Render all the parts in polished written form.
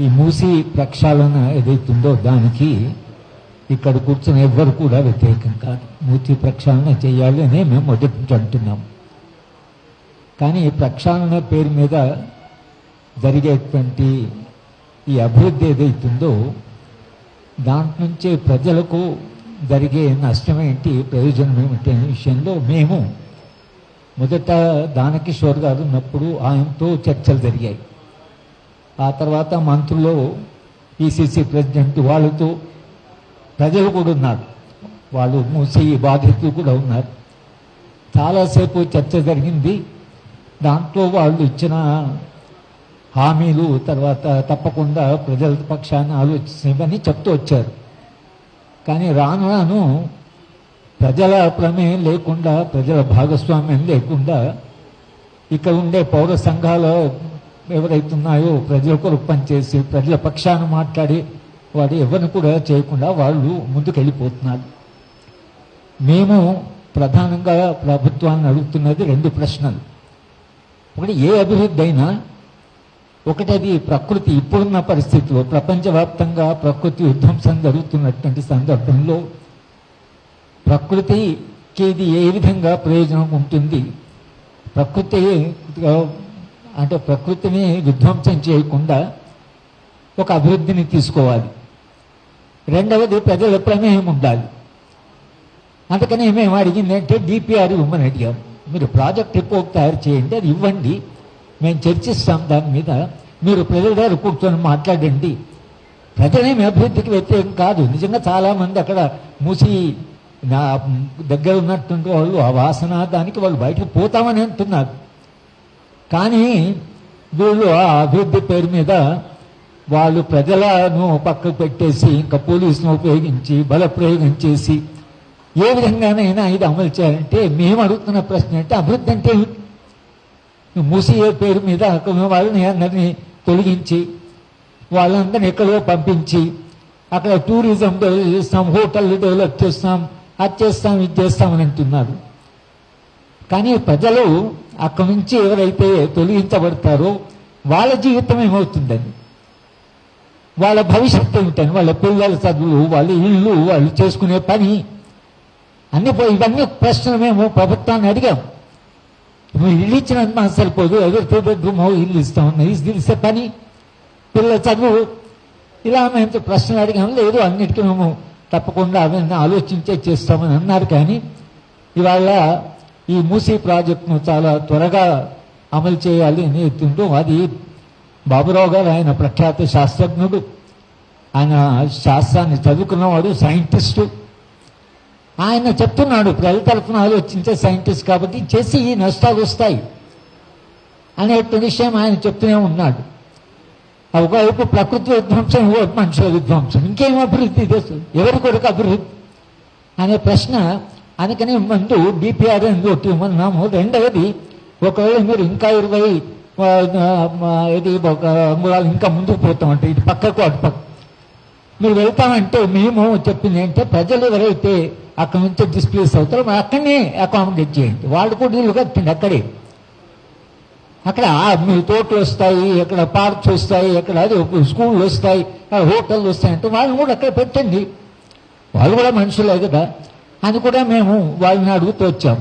ఈ మూసి ప్రక్షాళన ఏదైతుందో దానికి ఇక్కడ కూర్చొని ఎవ్వరు కూడా వ్యతిరేకం కాదు. మూసి ప్రక్షాళన చేయాలి అనే మేము మొదటి నుంచి అంటున్నాం. కానీ ప్రక్షాళన పేరు మీద జరిగేటువంటి ఈ అభివృద్ధి ఏదైతుందో దాంట్ నుంచే ప్రజలకు జరిగే నష్టం ఏంటి, ప్రయోజనం ఏమిటి అనే విషయంలో మేము మొదట దానకిషోర్ గారు ఉన్నప్పుడు ఆయనతో చర్చలు జరిగాయి. ఆ తర్వాత మంత్రులు, ఈసీసీ ప్రెసిడెంట్ వాళ్ళతో, ప్రజలు కూడా ఉన్నారు, వాళ్ళు మూసి బాధితులు కూడా ఉన్నారు. చాలాసేపు చర్చ జరిగింది. దాంట్లో వాళ్ళు ఇచ్చిన హామీలు తర్వాత తప్పకుండా ప్రజల పక్షాన్ని ఆలోచించమని చెప్తూ వచ్చారు. కానీ రాను రాను ప్రజల ప్రమేయం లేకుండా, ప్రజల భాగస్వామ్యం లేకుండా ఇక్కడ ఉండే పౌర సంఘాలు ఎవరైతున్నాయో ప్రజల కొరకు పనిచేసి ప్రజల పక్షాన్ని మాట్లాడి వాడు ఎవరిని కూడా చేయకుండా వాళ్ళు ముందుకు వెళ్ళిపోతున్నారు. మేము ప్రధానంగా ప్రభుత్వాన్ని అడుగుతున్నది రెండు ప్రశ్నలు. ఒకటి, ఏ అభివృద్ధి అయినా ఒకటి అది ప్రకృతి, ఇప్పుడున్న పరిస్థితిలో ప్రపంచవ్యాప్తంగా ప్రకృతి విధ్వంసం జరుగుతున్నటువంటి సందర్భంలో ప్రకృతికి ఇది ఏ విధంగా ప్రయోజనం ఉంటుంది, ప్రకృతి అంటే ప్రకృతిని విధ్వంసం చేయకుండా ఒక అభివృద్ధిని తీసుకోవాలి. రెండవది ప్రజల ప్రమేయం ఉండాలి. అందుకని మేము అడిగింది అంటే డిపిఆర్ ఇవ్వమని అడిగాం. మీరు ప్రాజెక్ట్ రిపోర్ట్ తయారు చేయండి, అది ఇవ్వండి, మేము చర్చిస్తాం దాని మీద, మీరు ప్రజల దగ్గర కూర్చొని మాట్లాడండి. ప్రజలేమి అభివృద్ధికి వ్యతిరేకం కాదు. నిజంగా చాలామంది అక్కడ మూసి నా దగ్గర ఉన్నటువంటి వాళ్ళు ఆ వాసన దానికి వాళ్ళు బయటకు పోతామని అంటున్నారు. కానీ వీళ్ళు ఆ అభివృద్ధి పేరు మీద వాళ్ళు ప్రజలను పక్కకు పెట్టేసి ఇంకా పోలీసును ఉపయోగించి బలప్రయోగం చేసి ఏ విధంగానైనా ఇది అమలు చేయాలంటే మేము అడుగుతున్న ప్రశ్న అంటే అభివృద్ధి అంటే మూసి పేరు మీద వాళ్ళని అందరినీ తొలగించి వాళ్ళందరినీ ఎక్కడో పంపించి అక్కడ టూరిజం డెవలప్ చేస్తాం, హోటళ్ళు డెవలప్ చేస్తాం, అది చేస్తాం, ఇది చేస్తామని అంటున్నారు. కానీ ప్రజలు అక్కడి నుంచి ఎవరైతే తొలగించబడతారో వాళ్ళ జీవితం ఏమవుతుందని, వాళ్ళ భవిష్యత్తు ఏమిటని, వాళ్ళ పిల్లల చదువులు, వాళ్ళ ఇళ్ళు, వాళ్ళు చేసుకునే పని అన్ని ఇవన్నీ ప్రశ్నలు మేము ప్రభుత్వాన్ని అడిగాం. ఇల్లు ఇచ్చినంత మాకు సరిపోదు, ఎవరితో బెడ్రూమ్ ఇల్లు ఇస్తామన్నా ఇది తెలిసే పని, పిల్లల చదువు, ఇలా మేము ప్రశ్నలు అడిగాము. లేదు, అన్నిటికీ మేము తప్పకుండా అవన్నీ ఆలోచించే చేస్తామని అన్నారు. కానీ ఇవాళ ఈ మూసీ ప్రాజెక్టును చాలా త్వరగా అమలు చేయాలి అని ఎత్తుంటూ, అది బాబురావు గారు ఆయన ప్రఖ్యాత శాస్త్రజ్ఞుడు, ఆయన శాస్త్రాన్ని చదువుకున్నవాడు, సైంటిస్టు. ఆయన చెప్తున్నాడు ప్రజల తరఫున ఆలోచించే సైంటిస్ట్ కాబట్టి చేసి ఈ నష్టాలు వస్తాయి అనేటువంటి విషయం ఆయన చెప్తూనే ఉన్నాడు. ఒకవైపు ప్రకృతి విధ్వంసం, మనుషుల విధ్వంసం, ఇంకేం అభివృద్ధి చేస్తుంది, ఎవరి కొరకు అభివృద్ధి అనే ప్రశ్న. అందుకని ముందు డిపిఆర్ అని ఒకటి ఇవ్వమన్నాము. రెండవది, ఒకవేళ మీరు ఇంకా 20 ఒక అంగుళాలు ఇంకా ముందుకు పోతామంటే ఇది పక్కకు అటు పక్క మీరు వెళ్తామంటే మేము చెప్పింది ఏంటంటే ప్రజలు ఎవరైతే అక్కడ నుంచి డిస్ప్లేస్ అవుతారో అక్కడనే అకామిడేట్ చేయండి. వాళ్ళు కూడా ఇల్లు కట్టండి అక్కడే. అక్కడ మీ తోటలు వస్తాయి, అక్కడ పార్క్స్ వస్తాయి, అక్కడ అది స్కూళ్ళు వస్తాయి, హోటళ్ళు వస్తాయి అంటే వాళ్ళని కూడా అక్కడ పెట్టండి. వాళ్ళు కూడా మనుషులే కదా అని కూడా మేము వాళ్ళని అడుగుతూ వచ్చాం.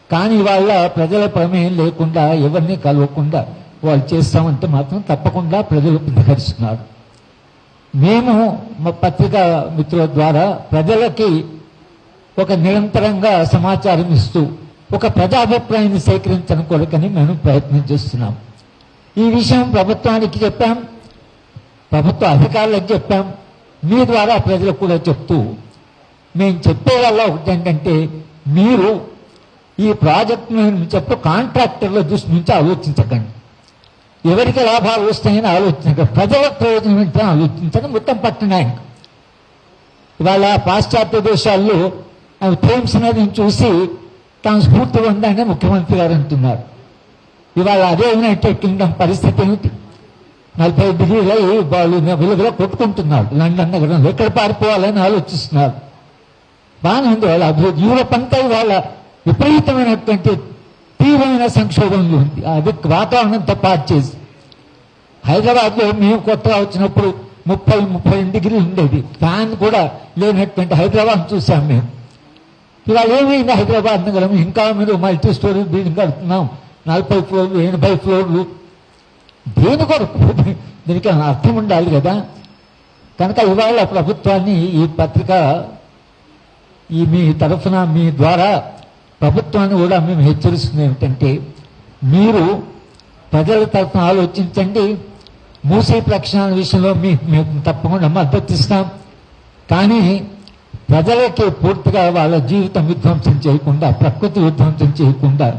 కానీ వాళ్ళ ప్రజల ప్రమేయం లేకుండా ఎవరిని కలవకుండా వాళ్ళు చేస్తామంటే మాత్రం తప్పకుండా ప్రజలు ప్రతిఘటిస్తున్నారు. మేము మా పత్రికా మిత్రుల ద్వారా ప్రజలకి ఒక నిరంతరంగా సమాచారం ఇస్తూ ఒక ప్రజాభిప్రాయాన్ని సేకరించడం కొరకని మేము ప్రయత్నం చేస్తున్నాం. ఈ విషయం ప్రభుత్వానికి చెప్పాం, ప్రభుత్వ అధికారులకు చెప్పాం, మీ ద్వారా ప్రజలకు కూడా చెప్తూ మేము చెప్పే వల్ల ఒకటి ఏంటంటే మీరు ఈ ప్రాజెక్టును చెప్పు కాంట్రాక్టర్ల దృష్టి నుంచి ఆలోచించకండి, ఎవరికి లాభాలు వస్తాయని ఆలోచించకండి, ప్రజల ప్రయోజనం ఏంటని ఆలోచించండి. మొత్తం పట్టణానికి ఇవాళ పాశ్చాత్య దేశాల్లో థేమ్స్ నదిని చూసి తాను స్ఫూర్తి పొందని ముఖ్యమంత్రి గారు అంటున్నారు. ఇవాళ అదే యునైటెడ్ కింగ్డమ్ పరిస్థితి ఏమిటి? 40 డిగ్రీల వాళ్ళు విలువలో కొట్టుకుంటున్నారు లండన్ నగరంలో, ఎక్కడ పారిపోవాలని ఆలోచిస్తున్నారు. బాగానే ఉంది వాళ్ళ అభివృద్ధి. యూరోప్ అంతా వాళ్ళ విపరీతమైనటువంటి తీవ్రమైన సంక్షోభంలో ఉంది. అది వాతావరణంతో పాటు చేసి హైదరాబాద్లో మేము కొత్తగా వచ్చినప్పుడు 30-32 డిగ్రీలు ఉండేది, ఫ్యాన్ కూడా లేనటువంటి హైదరాబాద్ చూసాం మేము. ఇవాళ ఏమైంది హైదరాబాద్ నగరం? ఇంకా మీరు మల్టీ స్టోరీ బిల్డింగ్ కడుతున్నాం, 40 ఫ్లోర్లు 80 ఫ్లోర్లు. దేని కొరకు? దీనికి అర్థం ఉండాలి కదా. కనుక ఇవాళ ప్రభుత్వాన్ని ఈ పత్రిక మీ తరఫున మీ ద్వారా ప్రభుత్వాన్ని కూడా మేము హెచ్చరిస్తుంది ఏమిటంటే, మీరు ప్రజల తరఫున ఆలోచించండి. మూసీ ప్రక్షాళన విషయంలో మేము తప్పకుండా మద్దతు ఇస్తాం. కానీ ప్రజలకి పూర్తిగా వాళ్ళ జీవితం విధ్వంసం చేయకుండా, ప్రకృతి విధ్వంసం చేయకుండా,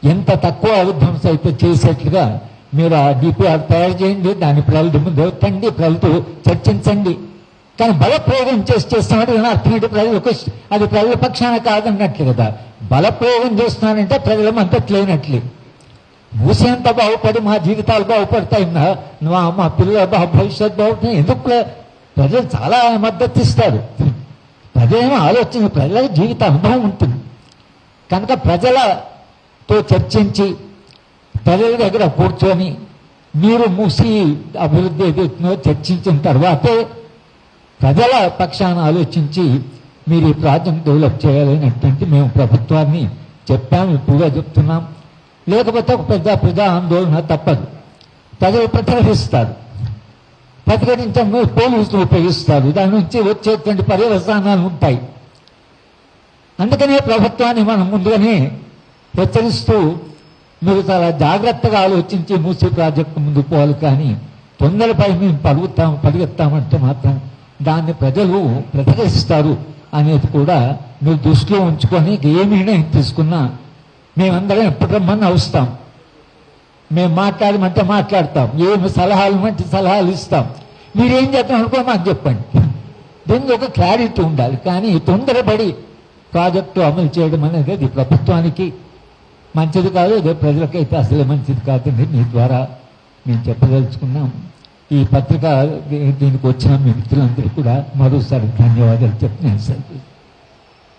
ఎంత తక్కువ విధ్వంసం అయితే చేసేట్లుగా మీరు ఆ డిపిఆర్ తయారు చేయండి. దాని ప్రజల ముందు పెట్టండి, ప్రజలతో చర్చించండి. కానీ బలప్రయోగం చేస్తామంటే అర్థం ఏంటి? ప్రజలకు అది ప్రజల పక్షాన కాదన్నట్లు కదా. బలప్రయోగం చేస్తున్నానంటే ప్రజల మద్దతు లేనట్లే. మూసి అంతా బాగుపడి మా జీవితాలు బాగుపడతాయి, మా పిల్లల భవిష్యత్తు బాగుంటుంది. ఎందుకు? ప్రజలు చాలా మద్దతు ఇస్తారు. ప్రజలేమో ఆలోచన, ప్రజల జీవిత అనుభవం ఉంటుంది. కనుక ప్రజలతో చర్చించి ప్రజల దగ్గర కూర్చొని మీరు మూసి అభివృద్ధి ఏదైతుందో చర్చించిన తర్వాతే ప్రజల పక్షాన ఆలోచించి మీరు ఈ ప్రాజెక్ట్ డెవలప్ చేయాలనేటువంటి మేము ప్రభుత్వాన్ని చెప్పాము, ఇప్పుడు చెప్తున్నాం. లేకపోతే ఒక ప్రజా ఆందోళన తప్పదు. ప్రజలు ప్రతిఘటిస్తారు, ప్రతిఘటించే పోలీసులు ఉపయోగిస్తారు, దాని నుంచి వచ్చేటువంటి పర్యవసానాలు ఉంటాయి. అందుకనే ప్రభుత్వాన్ని మనం ముందుగానే హెచ్చరిస్తూ మీరు చాలా జాగ్రత్తగా ఆలోచించి మూసీ ప్రాజెక్టు ముందుకు పోవాలి. కానీ తొందరపై మేము పరిగెత్తామంటే మాత్రం దాన్ని ప్రజలు ప్రతిఘటిస్తారు అనేది కూడా మీరు దృష్టిలో ఉంచుకొని ఏ నిర్ణయం తీసుకున్నా మేమందరం ఎప్పుడు రమ్మని వస్తాం. మేము మాట్లాడమంటే మాట్లాడతాం, ఏమి సలహాలు మంచి సలహాలు ఇస్తాం. మీరేం చేద్దాం అనుకో మాకు చెప్పండి. దీనికి ఒక క్లారిటీ ఉండాలి. కానీ తొందరపడి ప్రాజెక్టు అమలు చేయడం అనేది అది ప్రభుత్వానికి మంచిది కాదు, అదే ప్రజలకైతే అసలే మంచిది కాదని మీ ద్వారా మేము చెప్పదలుచుకున్నాం. ఈ పత్రిక దీనికి వచ్చిన మీ మిత్రులందరూ కూడా మరోసారి ధన్యవాదాలు చెప్పి నేను